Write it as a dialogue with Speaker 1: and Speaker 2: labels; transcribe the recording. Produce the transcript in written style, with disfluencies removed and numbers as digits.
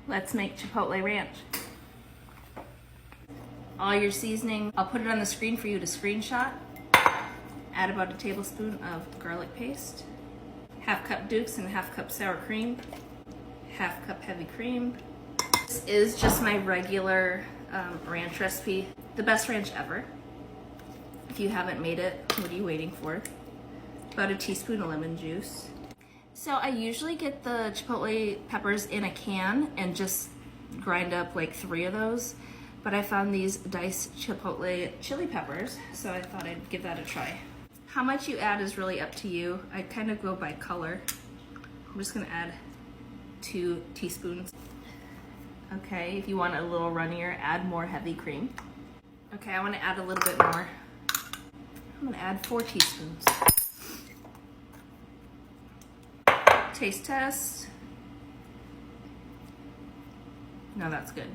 Speaker 1: Let's make Chipotle ranch. All your seasoning, I'll put it on the screen for you to screenshot. Add about a tablespoon of garlic paste, half cup Duke's and half cup sour cream, half cup heavy cream. This is just my regular ranch recipe, the best ranch ever. If you haven't made it, what are you waiting for? About a teaspoon of lemon juice. So I usually get the Chipotle peppers in a can and just grind up like 3 of those. But I found these diced Chipotle chili peppers, so I thought I'd give that a try. How much you add is really up to you. I kind of go by color. I'm just gonna add 2 teaspoons. Okay, if you want it a little runnier, add more heavy cream. Okay, I wanna add a little bit more. I'm gonna add 4 teaspoons. Taste test. No, that's good.